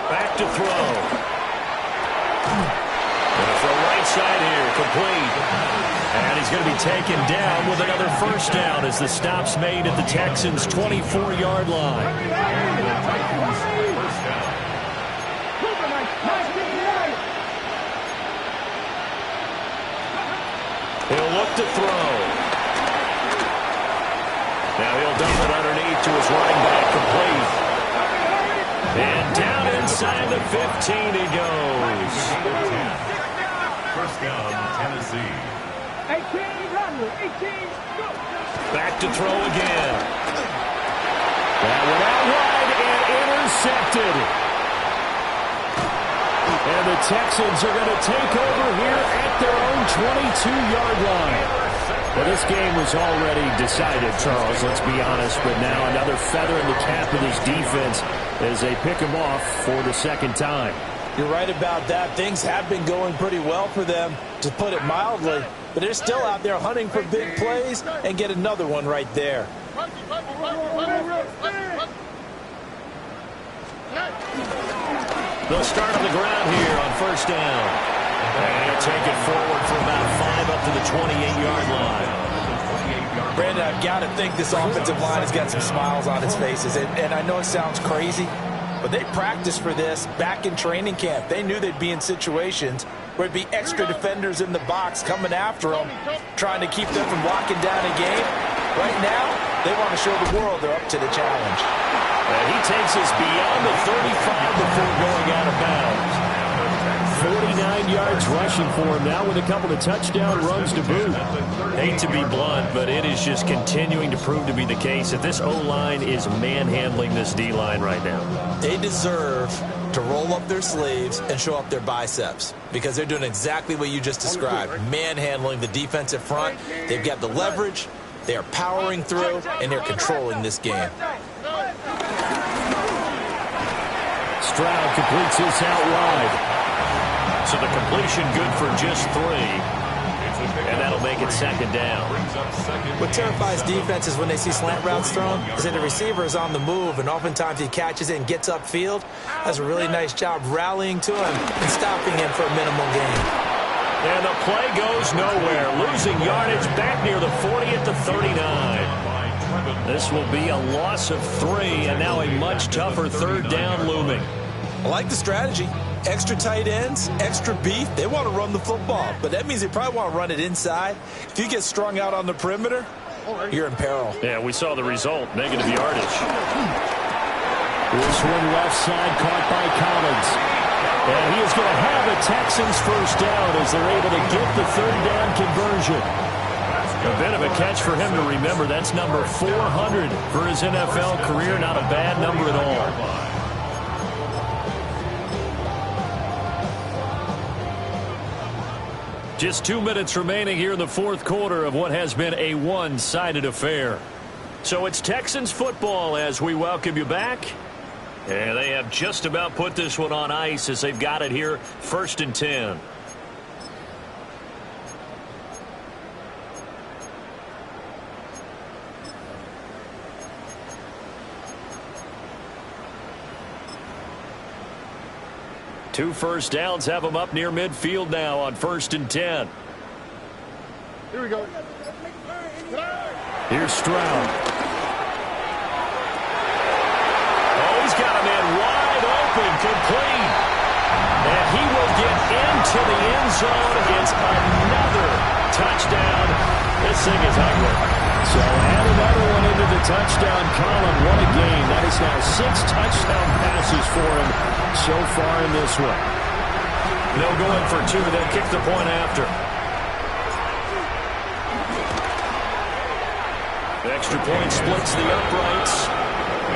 Back to throw. Gonna throw right side here, complete. And he's going to be taken down with another first down as the stop's made at the Texans' 24-yard line. He'll look to throw. Now he'll dump it underneath to his running back, complete. And down inside the 15 he goes. First down, Tennessee. 18, go. Back to throw again. That went out wide and intercepted. And the Texans are going to take over here at their own 22-yard line. Well, this game was already decided, Charles, let's be honest. But now another feather in the cap of this defense as they pick him off for the second time. You're right about that. Things have been going pretty well for them, to put it mildly. But they're still out there hunting for big plays and get another one right there. They'll start on the ground here on first down. And he'll take it forward for about 5 up to the 28-yard line. Brandon, I've got to think this offensive line has got some smiles on its faces. And I know it sounds crazy, but they practiced for this back in training camp. They knew they'd be in situations where it'd be extra defenders in the box coming after them, trying to keep them from locking down a game. Right now, they want to show the world they're up to the challenge. And he takes us beyond the 35 before going out of bounds. 49 yards rushing for him now with a couple of touchdown runs to boot. Hate to be blunt, but it is just continuing to prove to be the case that this O-line is manhandling this D-line right now. They deserve to roll up their sleeves and show up their biceps because they're doing exactly what you just described, manhandling the defensive front. They've got the leverage, they are powering through, and they're controlling this game. Stroud completes this out wide. So the completion good for just 3. And that'll make it second down. What terrifies defenses when they see slant routes thrown is that the receiver is on the move, and oftentimes he catches it and gets upfield. Does a really nice job rallying to him and stopping him for a minimal gain. And the play goes nowhere. Losing yardage back near the 40 at the 39. This will be a loss of 3, and now a much tougher third down looming. I like the strategy. Extra tight ends, extra beef. They want to run the football, but that means they probably want to run it inside. If you get strung out on the perimeter, you're in peril. Yeah, we saw the result, negative yardage. This one left side caught by Collins. And he is going to have a Texans first down as they're able to get the third down conversion. A bit of a catch for him to remember. That's number 400 for his NFL career. Not a bad number at all. Just 2 minutes remaining here in the fourth quarter of what has been a one-sided affair. So it's Texans football as we welcome you back. And they have just about put this one on ice as they've got it here, 1st and 10. Two first downs have them up near midfield now on 1st and 10. Here we go. Here's Stroud. Oh, he's got a man wide open, complete. And he will get into the end zone. It's another touchdown. This thing is ugly. So add another one into the touchdown column. What a game. That is now 6 touchdown passes for him so far in this one. They'll go in for 2, then kick the point after. The extra point splits the uprights.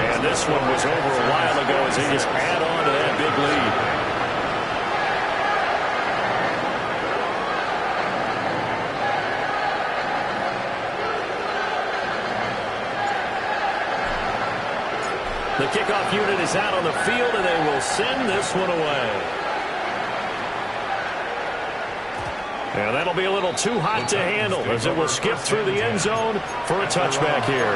And this one was over a while ago as they just add on to that big lead. The kickoff unit is out on the field, and they will send this one away. And that'll be a little too hot to handle as it will skip through the end zone for a touchback here.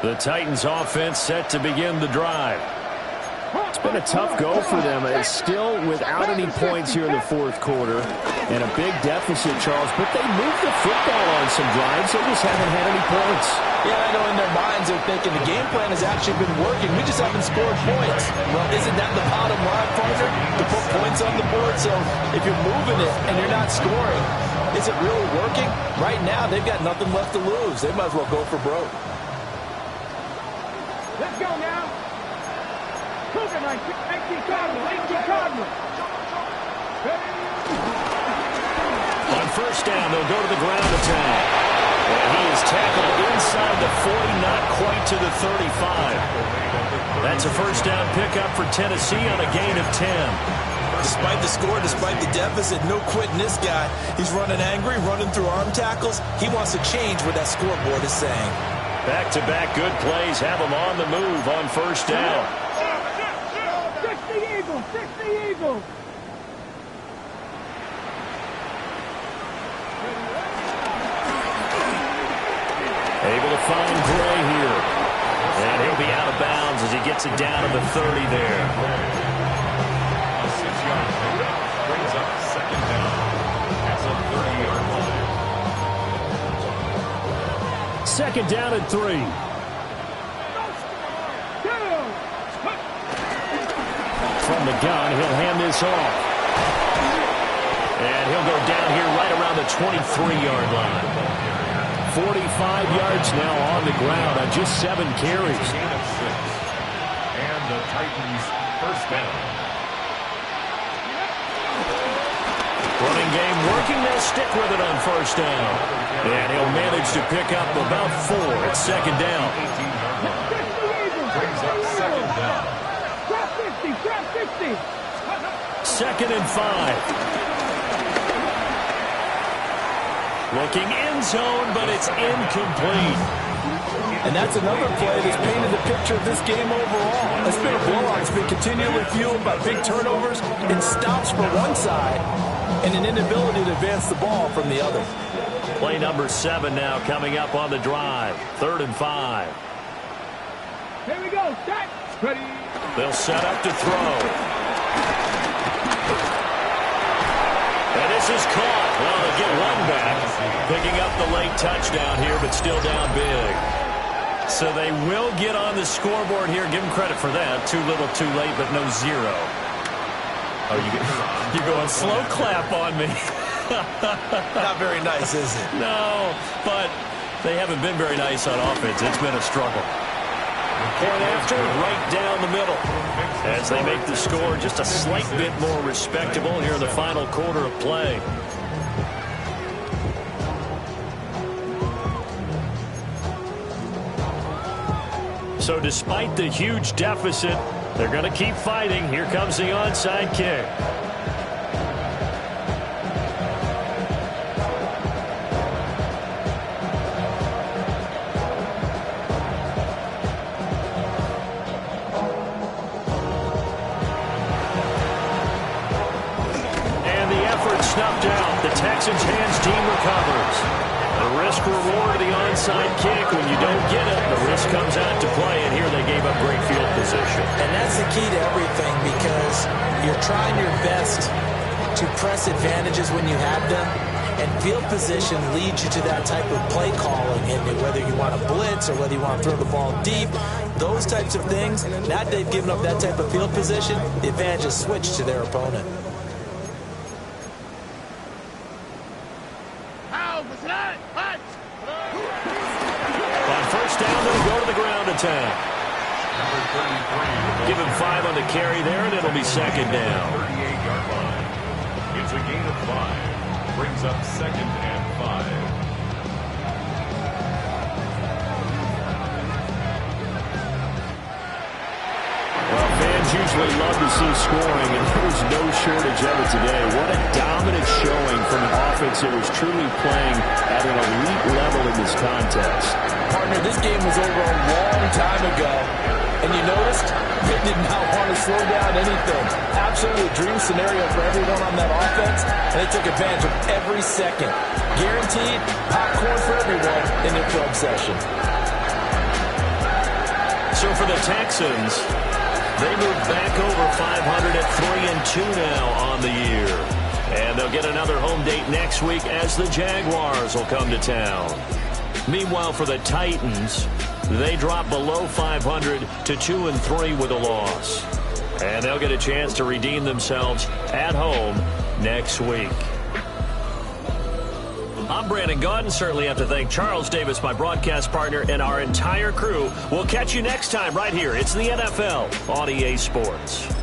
The Titans offense set to begin the drive. It's been a tough go for them. It's still without any points here in the fourth quarter and a big deficit, Charles. But they moved the football on some drives. They just haven't had any points. Yeah, I know in their minds they're thinking the game plan has actually been working. We just haven't scored points. Well, isn't that the bottom line, partner? To put points on the board. So if you're moving it and you're not scoring, is it really working? Right now, they've got nothing left to lose. They might as well go for broke. Let's go now. Cougar right, 18 Cardinals. On first down, they'll go to the ground attack. And he is tackled inside the 40, not quite to the 35. That's a first down pickup for Tennessee on a gain of 10. Despite the score, despite the deficit, no quitting this guy. He's running angry, running through arm tackles. He wants to change what that scoreboard is saying. Back-to-back good plays have him on the move on first down. 60 Eagles. Able to find Gray here. And he'll be out of bounds as he gets it down to the 30 there. A 6-yard pickup brings up second down at the 30-yard line. Second down and 3. From the gun, he'll hand this off. And he'll go down here right around the 23-yard line. 45 yards now on the ground on just 7 carries. Gain of 6. And the Titans first down. Running game working. They'll stick with it on first down. And he'll manage to pick up about 4 at second down. 18-yard line. Brings up second down. Drop 50. Second and 5. Looking end zone, but it's incomplete. And that's another play that's painted the picture of this game overall. It's been a blowout. It's been continually fueled by big turnovers and stops for one side and an inability to advance the ball from the other. Play number 7 now coming up on the drive. 3rd and 5. Here we go. Set. Ready. They'll set up to throw. And this is caught. Well, they'll get one back. Picking up the late touchdown here, but still down big. So they will get on the scoreboard here. Give them credit for that. Too little, too late, but no 0. Oh, you're going slow clap on me. Not very nice, is it? No, but they haven't been very nice on offense. It's been a struggle. Point after, right down the middle. As they make the score just a slight bit more respectable here in the final quarter of play. So despite the huge deficit, they're going to keep fighting. Here comes the onside kick. Snuffed out. The Texans' hands team recovers. The risk reward of the onside kick. When you don't get it, the risk comes out to play, and here they gave up great field position. And that's the key to everything, because you're trying your best to press advantages when you have them, and field position leads you to that type of play calling, and whether you want to blitz or whether you want to throw the ball deep, those types of things. Now that they've given up that type of field position, the advantage is switched to their opponent. Attack. Give him 5 on the carry there, and it'll be second down. 38-yard line. It's a gain of 5. Brings up second and 5. Well, fans Fans usually love to see scoring, and there's no shortage of it today. What a dominant showing from an offense that was truly playing at an elite level in this contest. Partner, this game was over a long time ago, and you noticed they did not want to slow down anything. Absolutely a dream scenario for everyone on that offense, and they took advantage of every second. Guaranteed popcorn for everyone in their club session. So for the Texans, they move back over 500 at 3-2 now on the year. And they'll get another home date next week as the Jaguars will come to town. Meanwhile, for the Titans, they drop below 500 to 2-3 with a loss. And they'll get a chance to redeem themselves at home next week. I'm Brandon Gaudin. Certainly have to thank Charles Davis, my broadcast partner, and our entire crew. We'll catch you next time right here. It's the NFL on EA Sports.